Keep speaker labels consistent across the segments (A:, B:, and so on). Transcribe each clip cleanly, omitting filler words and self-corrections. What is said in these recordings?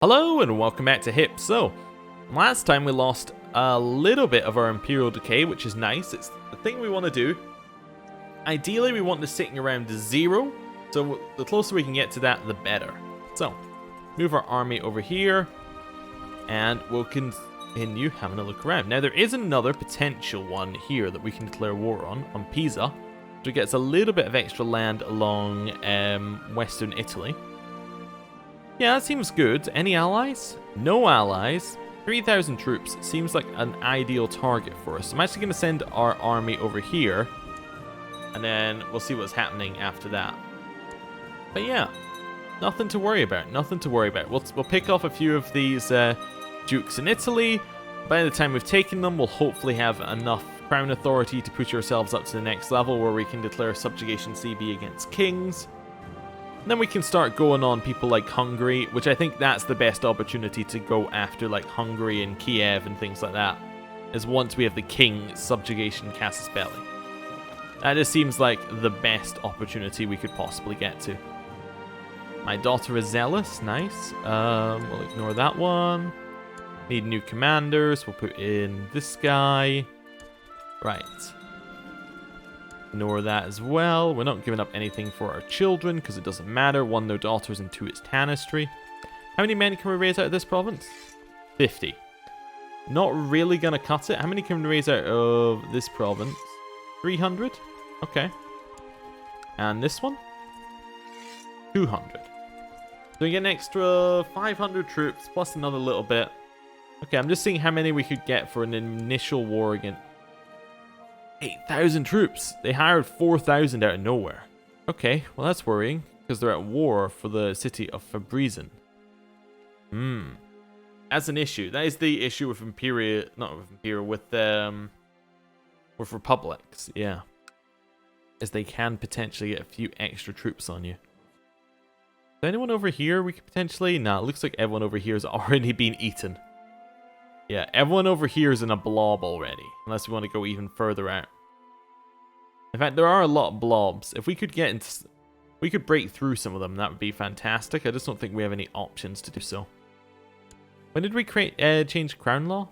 A: Hello and welcome back to H.I.P. So, last time we lost a little bit of our Imperial Decay, which is nice. It's the thing we want to do. Ideally, we want this sitting around 0, so the closer we can get to that, the better. So, move our army over here, and we'll continue having a look around. Now, there is another potential one here that we can declare war on Pisa, which gets a little bit of extra land along western Italy. Yeah, that seems good. Any allies? No allies. 3,000 troops seems like an ideal target for us. So I'm actually going to send our army over here, and then we'll see what's happening after that. But yeah, nothing to worry about. Nothing to worry about. We'll pick off a few of these dukes in Italy. By the time we've taken them, we'll hopefully have enough crown authority to push ourselves up to the next level where we can declare subjugation CB against kings. Then we can start going on people like Hungary, which I think that's the best opportunity to go after, like Hungary and Kiev and things like that, is once we have the king subjugation casus belli. That just seems like the best opportunity we could possibly get to. My daughter is zealous, nice. We'll ignore that one. Need new commanders, we'll put in this guy. Right. Ignore that as well. We're not giving up anything for our children because it doesn't matter. 1 no daughters and 2 is tanistry. How many men can we raise out of this province? 50. Not really going to cut it. How many can we raise out of this province? 300? Okay. And this one? 200. So we get an extra 500 troops plus another little bit. Okay, I'm just seeing how many we could get for an initial war against 8,000 troops. They hired 4,000 out of nowhere. Okay, well that's worrying because they're at war for the city of Fabrizian. That's an issue. That is the issue with with republics. Yeah, as they can potentially get a few extra troops on you. Is anyone over here we could potentially? Nah, it looks like everyone over here has already been eaten. Yeah, everyone over here is in a blob already, unless we want to go even further out. In fact, there are a lot of blobs. If we could get into... we could break through some of them, that would be fantastic. I just don't think we have any options to do so. When did we change crown law?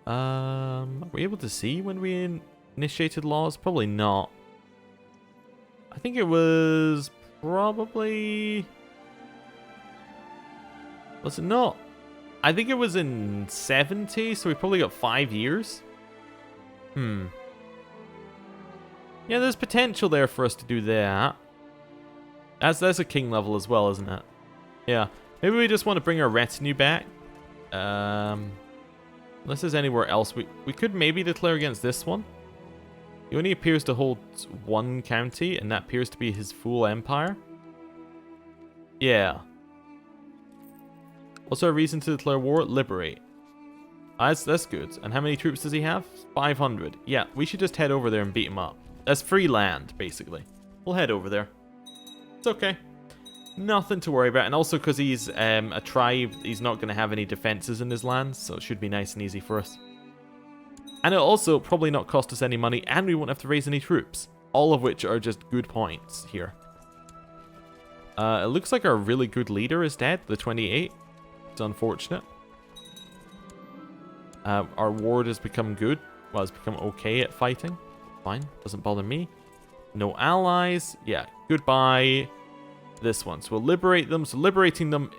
A: Were we able to see when we initiated laws? Probably not. I think it was probably... was it not? I think it was in 70, so we probably got 5 years. Yeah, there's potential there for us to do that. That's a king level as well, isn't it? Yeah. Maybe we just want to bring our retinue back. Unless there's anywhere else. We could maybe declare against this one. He only appears to hold 1 county, and that appears to be his full empire. Yeah. What's our reason to declare war? Liberate. That's good. And how many troops does he have? 500. Yeah, we should just head over there and beat him up. That's free land, basically. We'll head over there. It's okay. Nothing to worry about. And also because he's a tribe, he's not going to have any defenses in his lands, so it should be nice and easy for us. And it'll also probably not cost us any money, and we won't have to raise any troops. All of which are just good points here. It looks like our really good leader is dead, the 28. It's unfortunate. Our ward has become good. Well, it's become okay at fighting. Fine. Doesn't bother me. No allies. Yeah. Goodbye. This one. So we'll liberate them. So liberating them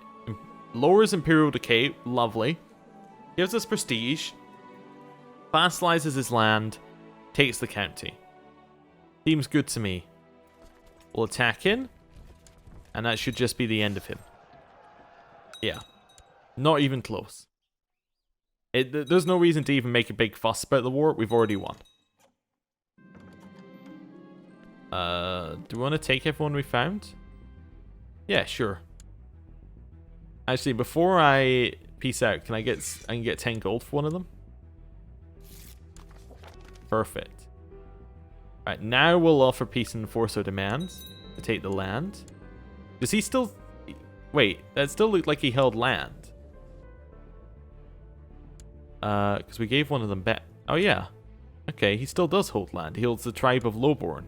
A: lowers Imperial Decay. Lovely. Gives us prestige. Vassalizes his land. Takes the county. Seems good to me. We'll attack in. And that should just be the end of him. Yeah. Not even close. There's no reason to even make a big fuss about the war. We've already won. Do we want to take everyone we found? Yeah, sure. Actually, before I peace out, I can get 10 gold for one of them? Perfect. Alright, now we'll offer peace and enforce our demands to take the land. Does he still... wait, that still looked like he held land. Because we gave one of them back. Oh, yeah. Okay, he still does hold land. He holds the tribe of Lowborn.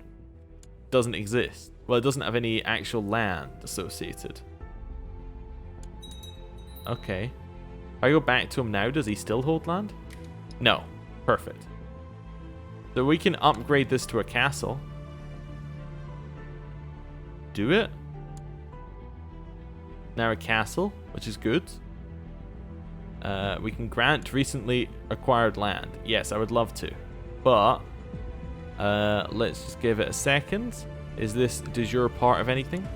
A: Doesn't exist. Well, it doesn't have any actual land associated. Okay. If I go back to him now, does he still hold land? No. Perfect. So we can upgrade this to a castle. Do it. Now a castle, which is good. We can grant recently acquired land. Yes, I would love to. But let's just give it a second. Is this de jure part of anything?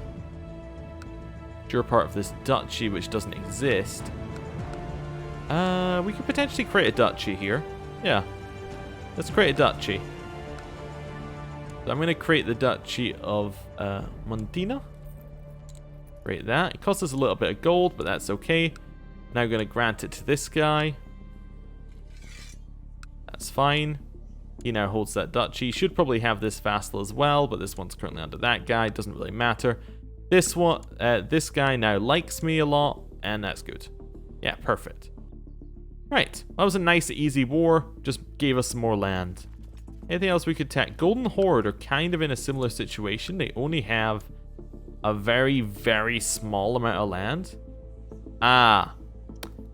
A: De jure part of this duchy, which doesn't exist. We could potentially create a duchy here. Yeah. Let's create a duchy. So I'm going to create the duchy of Montina. Create that. It costs us a little bit of gold, but that's okay. Now I'm going to grant it to this guy. That's fine. He now holds that duchy. Should probably have this vassal as well, but this one's currently under that guy. Doesn't really matter. This one, this guy now likes me a lot, and that's good. Yeah, perfect. Right, that was a nice, easy war. Just gave us some more land. Anything else we could attack? Golden Horde are kind of in a similar situation. They only have a very, very small amount of land. Ah.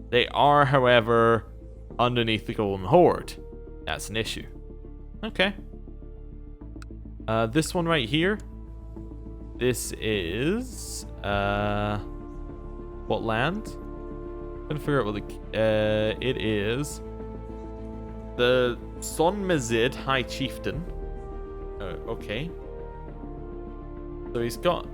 A: They are, however, underneath the Golden Horde. That's an issue. Okay. This one right here. This is... what land? I'm trying to figure out what the... it is... the Son Mazid High Chieftain. Okay. So he's got...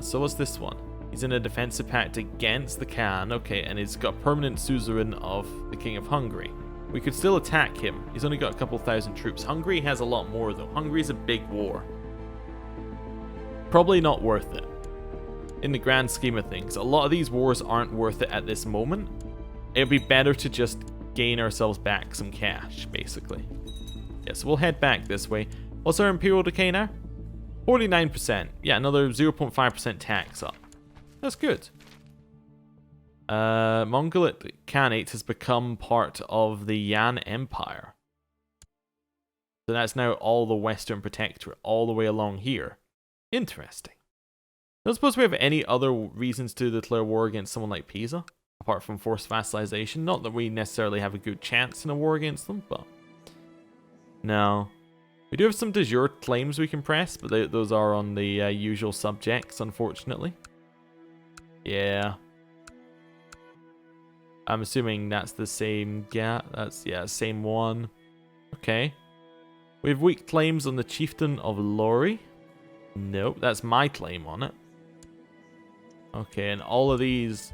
A: so what's this one? He's in a defensive pact against the Khan. Okay, and he's got permanent suzerain of the King of Hungary. We could still attack him. He's only got a couple thousand troops. Hungary has a lot more, though. Hungary's a big war. Probably not worth it. In the grand scheme of things. A lot of these wars aren't worth it at this moment. It'd be better to just gain ourselves back some cash, basically. Yeah, so we'll head back this way. What's our Imperial Decay now? 49%. Yeah, another 0.5% tax up. That's good. Mongolic Khanate has become part of the Yan Empire. So that's now all the Western Protectorate, all the way along here. Interesting. I don't suppose we have any other reasons to declare war against someone like Pisa, apart from forced vassalization. Not that we necessarily have a good chance in a war against them, but... no. We do have some de jure claims we can press, but those are on the usual subjects, unfortunately. Yeah. I'm assuming that's the same gap. That's, yeah, same one. Okay. We have weak claims on the Chieftain of Lori. Nope, that's my claim on it. Okay, and all of these...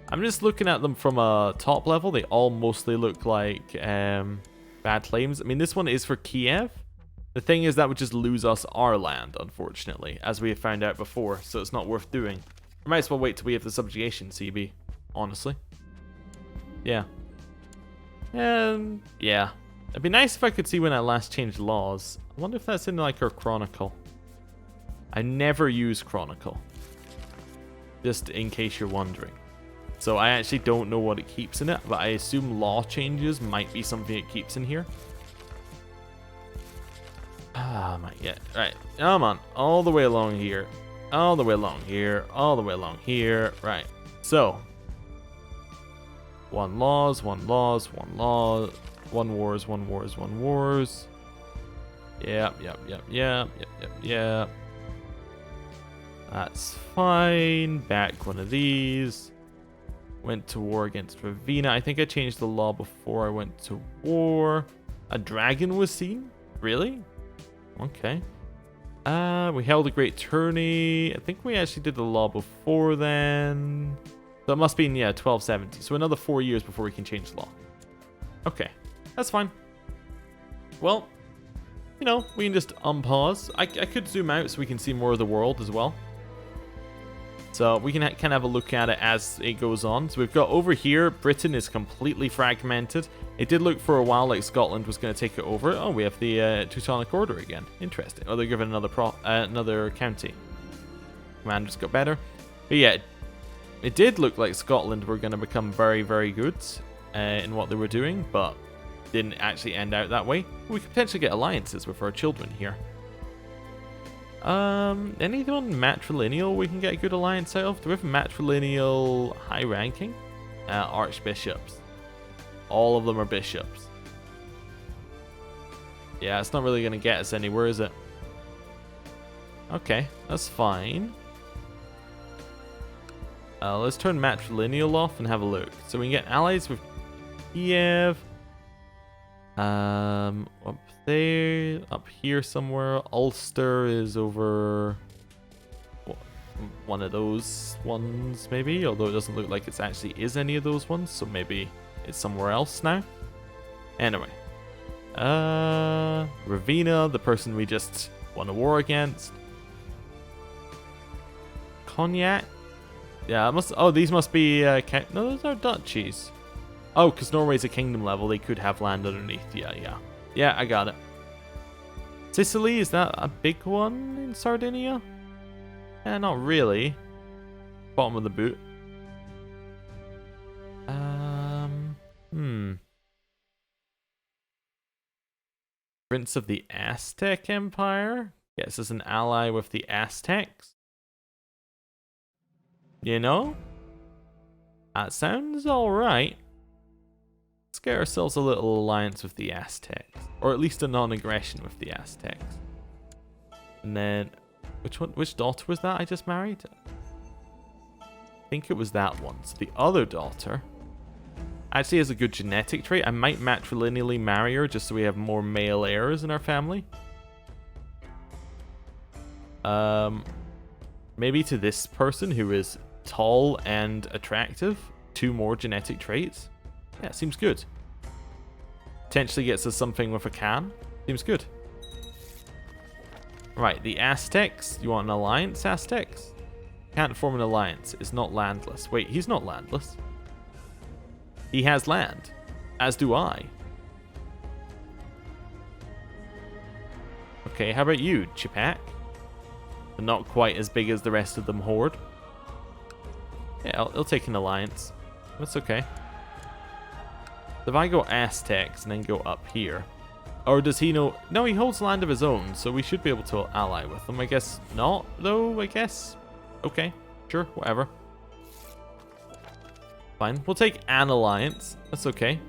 A: I'm just looking at them from a top level. They all mostly look like bad claims. I mean, this one is for Kiev. The thing is that would just lose us our land, unfortunately, as we have found out before, so it's not worth doing. We might as well wait till we have the subjugation CB, honestly. Yeah. Yeah. It'd be nice if I could see when I last changed laws. I wonder if that's in like our Chronicle. I never use Chronicle. Just in case you're wondering. So I actually don't know what it keeps in it, but I assume law changes might be something it keeps in here. Ah, my god. Right. Come on. All the way along here. All the way along here. All the way along here. Right. So. One laws, one laws, one law. One wars, one wars, one wars. Yep. That's fine. Back one of these. Went to war against Ravenna. I think I changed the law before I went to war. A dragon was seen? Really? Okay. We held a great tourney. I think we actually did the law before then. So it must be in, yeah, 1270. So another 4 years before we can change the law. Okay. That's fine. Well, you know, we can just unpause. I could zoom out so we can see more of the world as well. So we can kind of have a look at it as it goes on. So we've got over here, Britain is completely fragmented. It did look for a while like Scotland was going to take it over. Oh, we have the Teutonic Order again. Interesting. Oh, they're given another county. Commanders got better. But yeah, it did look like Scotland were going to become very, very good in what they were doing, but didn't actually end out that way. We could potentially get alliances with our children here. Anyone matrilineal we can get a good alliance out of? Do we have matrilineal high ranking? Archbishops. All of them are bishops. Yeah, it's not really going to get us anywhere, is it? Okay, that's fine. Let's turn matrilineal off and have a look. So we can get allies with Kiev. Up there, up here somewhere. Ulster is over one of those ones, maybe. Although it doesn't look like it actually is any of those ones, so maybe it's somewhere else now. Anyway, Ravenna, the person we just won a war against. Cognac. Yeah, it must. Oh, these must be. No, those are duchies. Oh, because Norway's a kingdom level, they could have land underneath. Yeah, I got it. Sicily, is that a big one in Sardinia? Not really. Bottom of the boot. Prince of the Aztec Empire? Gets us an ally with the Aztecs. You know? That sounds alright. Let's get ourselves a little alliance with the Aztecs. Or at least a non-aggression with the Aztecs. And then, which daughter was that I just married? I think it was that one. So the other daughter actually has a good genetic trait. I might matrilineally marry her just so we have more male heirs in our family. Maybe to this person who is tall and attractive. 2 more genetic traits. Yeah, seems good. Potentially gets us something with a can. Seems good. Right, the Aztecs. You want an alliance, Aztecs? Can't form an alliance. It's not landless. Wait, he's not landless. He has land. As do I. Okay, how about you, Chipak? But not quite as big as the rest of them horde. Yeah, I'll take an alliance. That's okay. If I go Aztecs and then go up here. Or does he know? No, he holds land of his own, so we should be able to ally with them. I guess not, though, I guess. Okay, sure, whatever. Fine, we'll take an alliance. That's okay.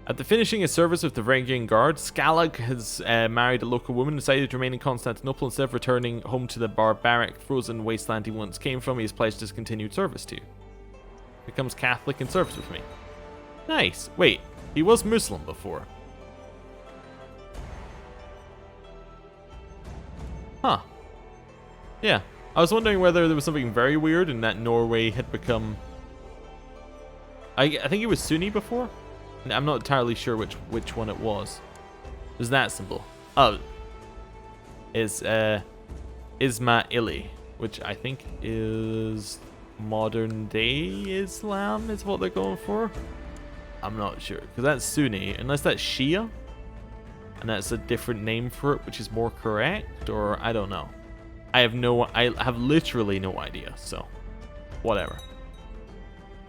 A: After finishing his service with the Varangian Guard, Scalag has married a local woman and decided to remain in Constantinople instead of returning home to the barbaric, frozen wasteland he once came from. He has pledged his continued service to. Becomes Catholic in service with me. Nice. Wait, he was Muslim before. Huh. Yeah, I was wondering whether there was something very weird in that Norway had become... I think he was Sunni before? I'm not entirely sure which one it was. There's that symbol. Oh. Is Ismaili, which I think is modern day Islam is what they're going for. I'm not sure, because that's Sunni, unless that's Shia, and that's a different name for it, which is more correct, or I don't know. I have literally no idea, so whatever.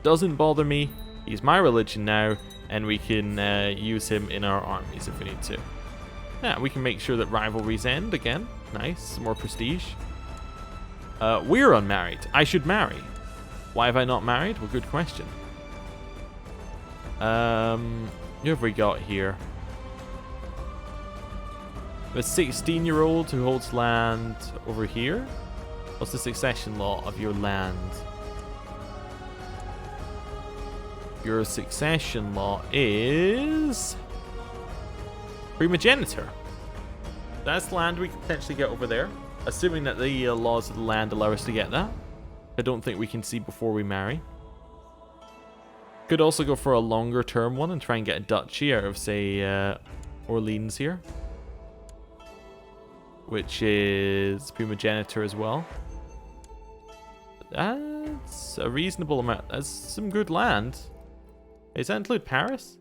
A: Doesn't bother me. He's my religion now, and we can use him in our armies if we need to. Yeah, we can make sure that rivalries end again. Nice, some more prestige. We're unmarried. I should marry. Why have I not married? Well, good question. Who have we got here? A 16-year-old who holds land over here. What's the succession law of your land? Your succession law is primogeniture. That's land we can potentially get over there, assuming that the laws of the land allow us to get that. I don't think we can see before we marry. Could also go for a longer term one and try and get a duchy out of, say, Orleans here, which is primogeniture as well. That's a reasonable amount. That's some good land. Does that include Paris?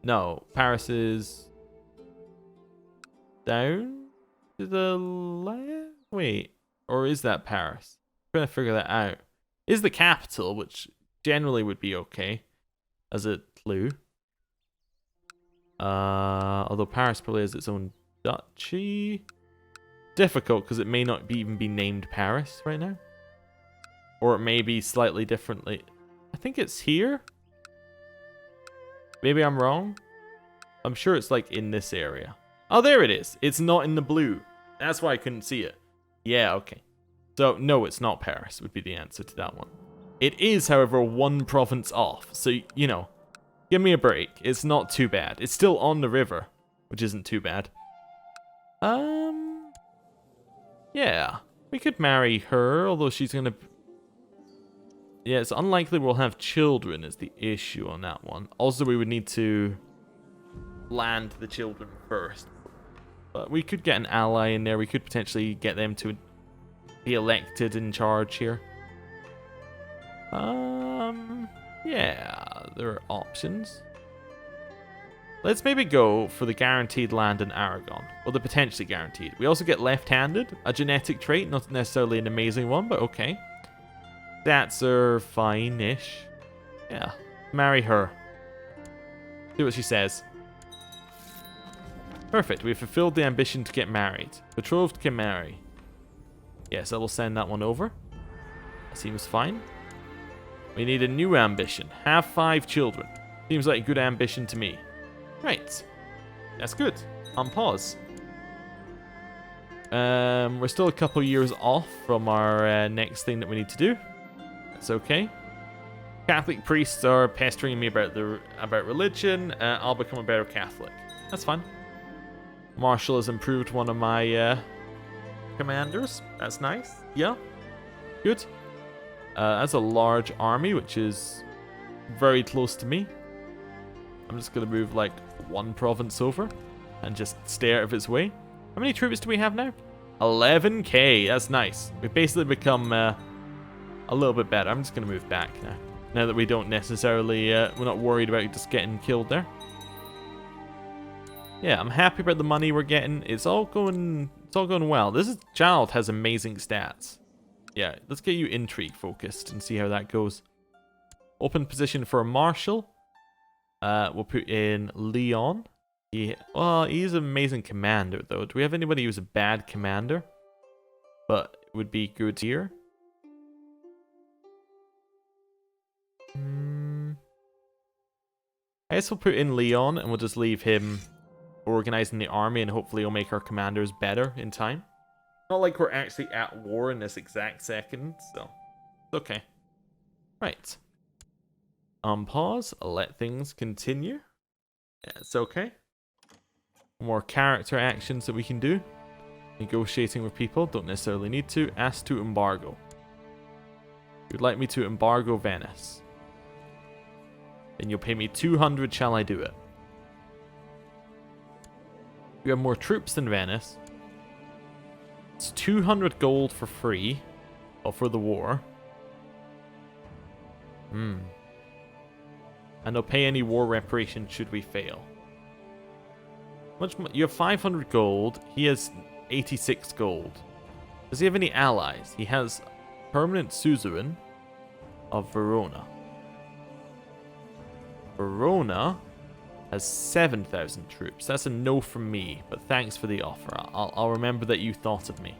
A: No, Paris is down to the left. Wait, or is that Paris? I'm trying to figure that out. Is the capital, which generally would be okay as a clue. Although Paris probably has its own duchy. difficult because it may not even be named Paris right now. Or it may be slightly differently. I think it's here. Maybe I'm wrong. I'm sure it's like in this area. Oh, there it is. It's not in the blue. That's why I couldn't see it. Yeah, okay. So, no, it's not Paris would be the answer to that one. It is, however, one province off. So, you know, give me a break. It's not too bad. It's still on the river, which isn't too bad. Yeah. We could marry her, although she's going to... Yeah, it's unlikely we'll have children is the issue on that one. Also, we would need to land the children first. But we could get an ally in there. We could potentially get them to be elected in charge here. Yeah, there are options. Let's maybe go for the guaranteed land in Aragon. Well, the potentially guaranteed. We also get left-handed, a genetic trait, not necessarily an amazing one, but okay. Stats are fine-ish. Yeah, marry her. See what she says. Perfect, we've fulfilled the ambition to get married. Betrothed can marry. Yes, I will send that one over. Seems fine. We need a new ambition. Have 5 children. Seems like a good ambition to me. Right. That's good. On pause. We're still a couple years off from our next thing that we need to do. That's okay. Catholic priests are pestering me about religion. I'll become a better Catholic. That's fine. Marshall has improved one of my commanders. That's nice. Yeah. Good. That's a large army, which is very close to me. I'm just going to move like one province over and just stay out of its way. How many troops do we have now? 11k. That's nice. We've basically become a little bit better. I'm just going to move back now. Now that we don't necessarily, we're not worried about just getting killed there. Yeah, I'm happy about the money we're getting. It's all going well. This child has amazing stats. Yeah, let's get you intrigue focused and see how that goes. Open position for a marshal. We'll put in Leon. Well, he's an amazing commander, though. Do we have anybody who's a bad commander? But it would be good here. I guess we'll put in Leon, and we'll just leave him organizing the army, and hopefully he'll make our commanders better in time. Not like we're actually at war in this exact second, so it's okay. Right. Pause. I'll let things continue. Yeah, it's okay. More character actions that we can do. Negotiating with people. Don't necessarily need to. Ask to embargo. You'd like me to embargo Venice. Then you'll pay me 200. Shall I do it? You have more troops than Venice. It's 200 gold for free. Well, for the war. And they'll pay any war reparation should we fail. You have 500 gold. He has 86 gold. Does he have any allies? He has permanent suzerain of Verona. Verona has 7,000 troops. That's a no from me, but thanks for the offer. I'll remember that you thought of me.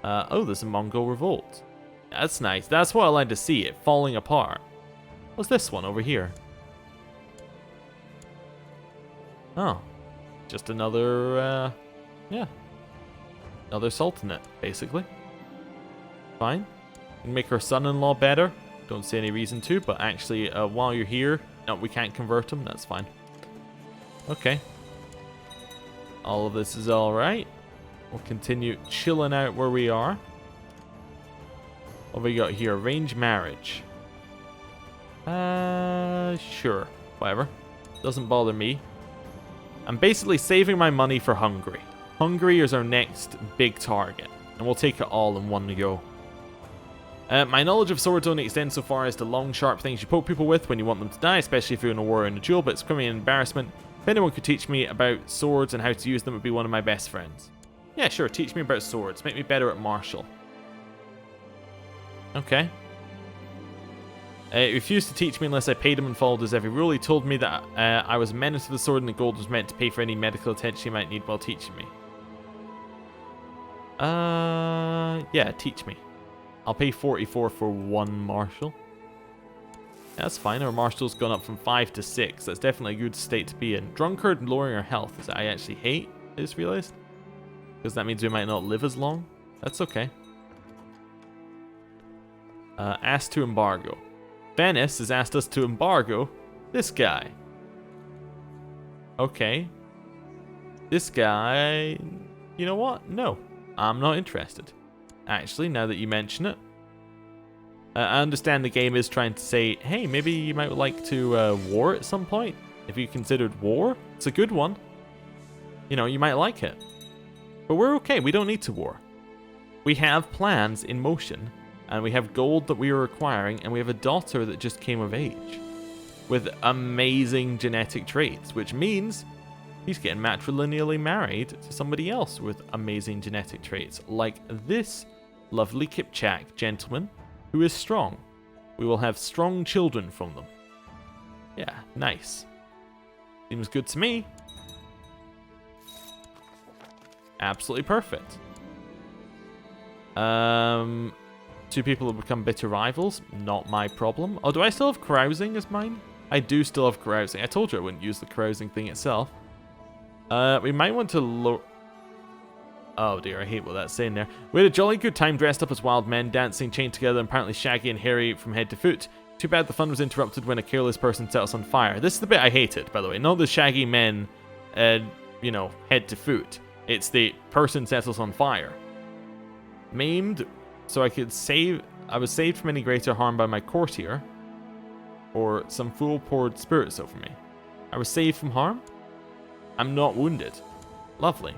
A: Oh, there's a Mongol revolt. That's nice. That's what I like to see, it falling apart. What's this one over here? Oh, just another, yeah. Another sultanate, basically. Fine. Can make our son-in-law better. Don't see any reason to, but actually, while you're here... No, we can't convert him. That's fine. Okay. All of this is alright. We'll continue chilling out where we are. What have we got here? Arranged marriage. Sure. Whatever. Doesn't bother me. I'm basically saving my money for Hungary. Hungary is our next big target. And we'll take it all in one go. My knowledge of swords only extends so far as to long, sharp things you poke people with when you want them to die, especially if you're in a war or in a duel, but it's becoming an embarrassment. If anyone could teach me about swords and how to use them, it would be one of my best friends. Yeah, sure, teach me about swords. Make me better at martial. Okay. He refused to teach me unless I paid him and followed his every rule. He told me that I was a menace to the sword and the gold was meant to pay for any medical attention he might need while teaching me. Yeah, teach me. I'll pay 44 for one marshal. That's fine. Our marshal's gone up from 5 to 6. That's definitely a good state to be in. Drunkard, lowering our health, is that I actually hate, I just realized. Because that means we might not live as long. That's okay. Asked to embargo. Venice has asked us to embargo this guy. Okay. This guy... You know what? No. I'm not interested. Actually, now that you mention it. I understand the game is trying to say, hey, maybe you might like to war at some point. If you considered war, it's a good one. You know, you might like it. But we're okay. We don't need to war. We have plans in motion. And we have gold that we are acquiring. And we have a daughter that just came of age. With amazing genetic traits. Which means he's getting matrilineally married to somebody else with amazing genetic traits. Like this lovely Kipchak gentleman who is strong. We will have strong children from them. Yeah, nice. Seems good to me. Absolutely perfect. 2 people have become bitter rivals. Not my problem. Oh, do I still have carousing as mine? I do still have carousing. I told you I wouldn't use the carousing thing itself. We might want to lower... Oh dear, I hate what that's saying there. We had a jolly good time dressed up as wild men, dancing, chained together, and apparently shaggy and hairy from head to foot. Too bad the fun was interrupted when a careless person set us on fire. This is the bit I hated, by the way. Not the shaggy men, you know, head to foot. It's the person sets us on fire. Maimed, so I could save... I was saved from any greater harm by my courtier. Or some fool poured spirits over me. I was saved from harm? I'm not wounded. Lovely.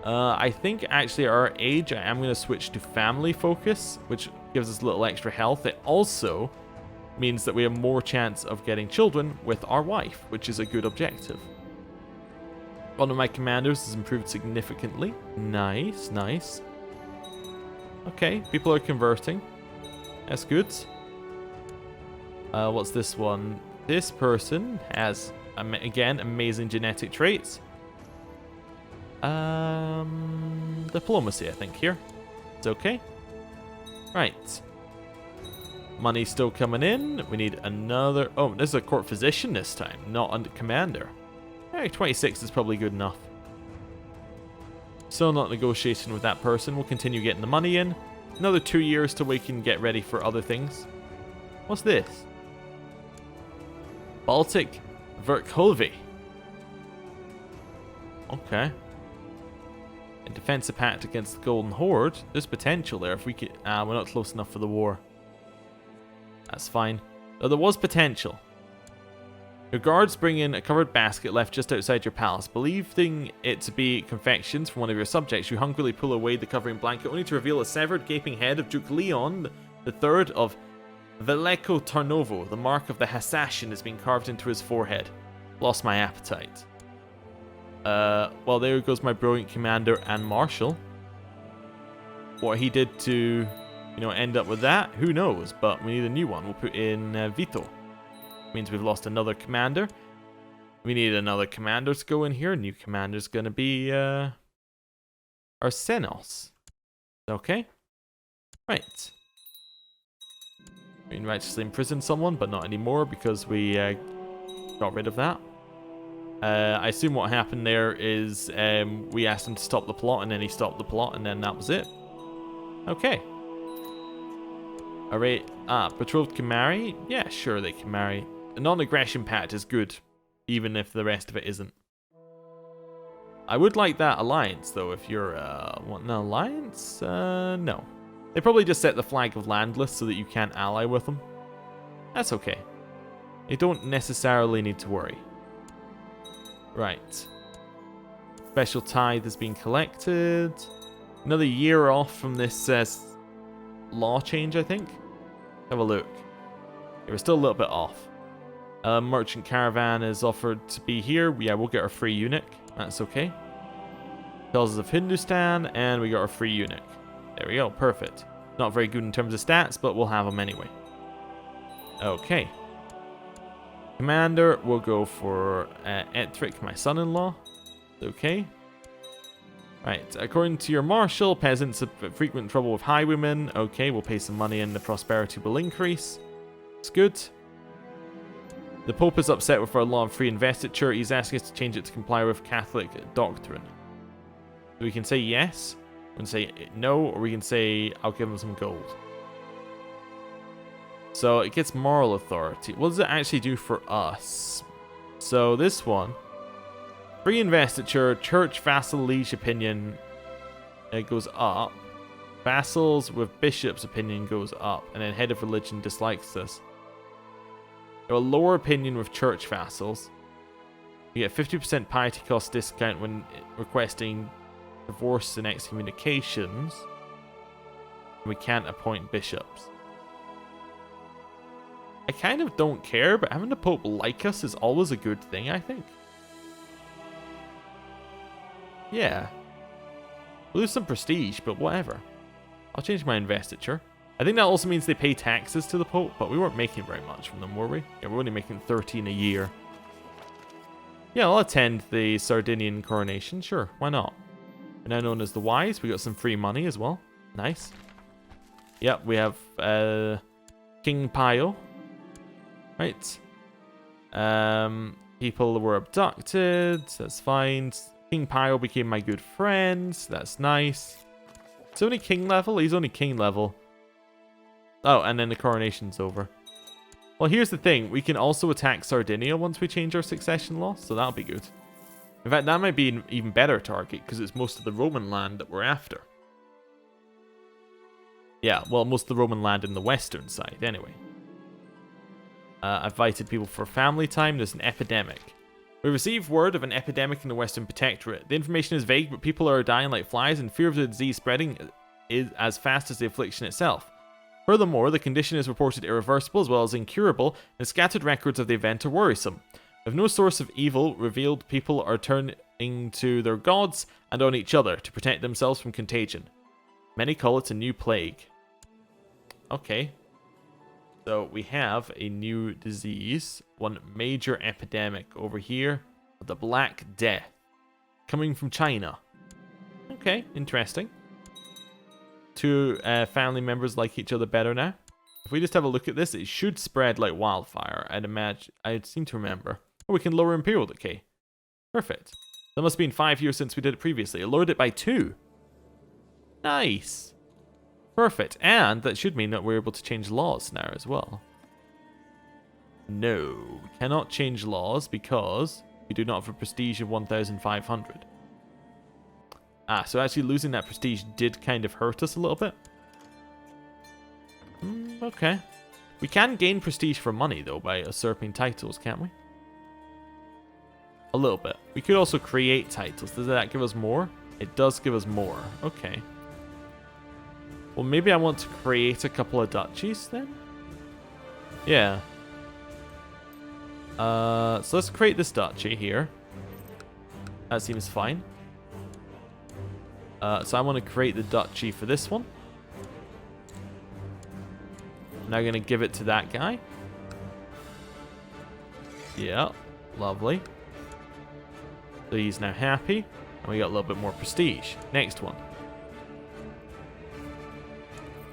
A: I think actually at our age I am going to switch to family focus, which gives us a little extra health. It also means that we have more chance of getting children with our wife, which is a good objective. One of my commanders has improved significantly. Nice, nice. Okay, people are converting. That's good. What's this one? This person has, again, amazing genetic traits. Diplomacy, I think, here. It's okay. Right. Money's still coming in. We need another... Oh, this is a court physician this time, not under commander. 26 is probably good enough. Still not negotiating with that person. We'll continue getting the money in. Another 2 years till we can get ready for other things. What's this? Baltic Verkhovy. Okay. A defensive pact against the Golden Horde. There's potential there if we could... we're not close enough for the war. That's fine. Though there was potential. Your guards bring in a covered basket left just outside your palace. Believing it to be confections from one of your subjects, you hungrily pull away the covering blanket, only to reveal a severed, gaping head of Duke Leon III of Veleko Tarnovo. The mark of the assassin has been carved into his forehead. Lost my appetite. Well, there goes my brilliant commander and marshal. What he did to, you know, end up with that, who knows? But we need a new one. We'll put in Vito. Means we've lost another commander. We need another commander to go in here. New commander's gonna be Arsenos. Okay. Right. We can righteously imprison someone, but not anymore because we got rid of that. I assume what happened there is we asked him to stop the plot, and then he stopped the plot, and then that was it. Okay. Alright. Betrothed can marry? Yeah, sure they can marry. A non-aggression pact is good, even if the rest of it isn't. I would like that alliance, though, if you're, wanting an alliance? No. They probably just set the flag of landless so that you can't ally with them. That's okay. You don't necessarily need to worry. Right. Special tithe has been collected. Another year off from this law change, I think. Have a look. Yeah, we're still a little bit off. Merchant caravan is offered to be here. Yeah, we'll get our free eunuch. That's okay. Tells us of Hindustan, and we got our free eunuch. There we go, perfect. Not very good in terms of stats, but we'll have them anyway. Okay. Commander, we'll go for Ettrick, my son-in-law. Okay. Right, according to your marshal, peasants have frequent trouble with highwaymen. Okay, we'll pay some money and the prosperity will increase. It's good. The Pope is upset with our law of free investiture. He's asking us to change it to comply with Catholic doctrine. We can say yes, we can say no, or we can say I'll give him some gold. So it gets moral authority. What does it actually do for us? So this one, free investiture, church vassal liege opinion, it goes up. Vassals with bishop's opinion goes up, and then head of religion dislikes this. A lower opinion with church vassals. You get 50% piety cost discount when requesting divorce and excommunications. We can't appoint bishops. I kind of don't care, but having the Pope like us is always a good thing, I think. Yeah. We'll lose some prestige, but whatever. I'll change my investiture. I think that also means they pay taxes to the Pope, but we weren't making very much from them, were we? Yeah, we're only making 13 a year. Yeah, I'll attend the Sardinian coronation. Sure, why not? We're now known as the Wise. We got some free money as well. Nice. Yep, we have King Pio. Right. People were abducted. That's fine. King Pio became my good friend. That's nice. It's only king level? He's only king level. Oh, and then the coronation's over. Well, here's the thing. We can also attack Sardinia once we change our succession law, so that'll be good. In fact, that might be an even better target, because it's most of the Roman land that we're after. Yeah, well, most of the Roman land in the western side, anyway. I've invited people for family time. There's an epidemic. We received word of an epidemic in the Western Protectorate. The information is vague, but people are dying like flies, and fear of the disease spreading is as fast as the affliction itself. Furthermore, the condition is reported irreversible as well as incurable, and scattered records of the event are worrisome. With no source of evil revealed, people are turning to their gods and on each other to protect themselves from contagion. Many call it a new plague. Okay. So we have a new disease, one major epidemic over here, the Black Death, coming from China. Okay, interesting. Two family members like each other better now. If we just have a look at this, it should spread like wildfire, I'd imagine. I seem to remember. Oh, we can lower Imperial Decay. Perfect. That must have been 5 years since we did it previously. It lowered it by 2. Nice. Perfect. And that should mean that we're able to change laws now as well. No, we cannot change laws because we do not have a prestige of 1,500. Ah, so actually losing that prestige did kind of hurt us a little bit. Okay. We can gain prestige for money, though, by usurping titles, can't we? A little bit. We could also create titles. Does that give us more? It does give us more. Okay. Well, maybe I want to create a couple of duchies, then? Yeah. So let's create this duchy here. That seems fine. So I want to create the duchy for this one. I'm now going to give it to that guy. Yeah, lovely. So he's now happy. And we got a little bit more prestige. Next one.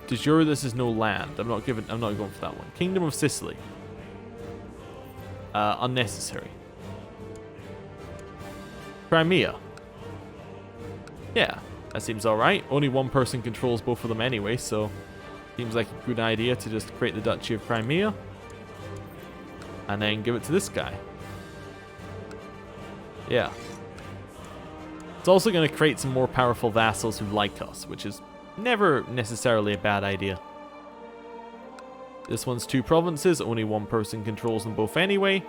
A: De jure this is no land. I'm not going for that one. Kingdom of Sicily. Unnecessary. Crimea. Yeah, that seems alright. Only one person controls both of them anyway, so seems like a good idea to just create the Duchy of Crimea. And then give it to this guy. Yeah. It's also going to create some more powerful vassals who like us, which is never necessarily a bad idea. This one's 2 provinces, only one person controls them both anyway.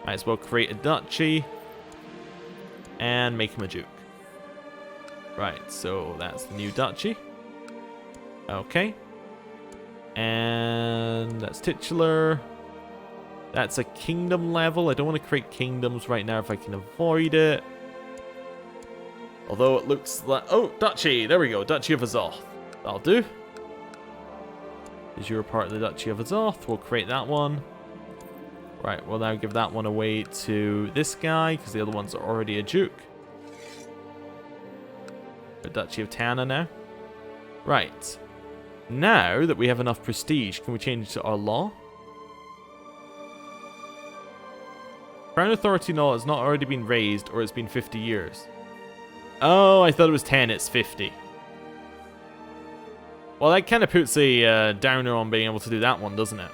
A: Might as well create a duchy and make him a duke. Right, so that's the new duchy. Okay. And that's titular. That's a kingdom level. I don't want to create kingdoms right now if I can avoid it. Although it looks like... Oh, duchy! There we go. Duchy of Azoth. That'll do. Is you're part of the Duchy of Azoth. We'll create that one. Right, we'll now give that one away to this guy, because the other ones are already a duke. The Duchy of Tana now. Right. Now that we have enough prestige, can we change to our law? Crown Authority law has not already been raised, or it's been 50 years. Oh, I thought it was 10, it's 50. Well, that kind of puts a downer on being able to do that one, doesn't it?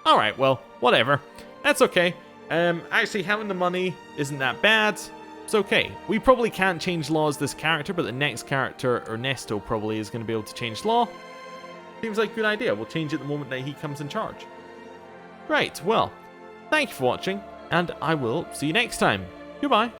A: Alright, well, whatever. That's okay. Actually, having the money isn't that bad. It's okay. We probably can't change law as this character, but the next character, Ernesto, probably is going to be able to change law. Seems like a good idea. We'll change it the moment that he comes in charge. Right, well, thank you for watching, and I will see you next time. Goodbye.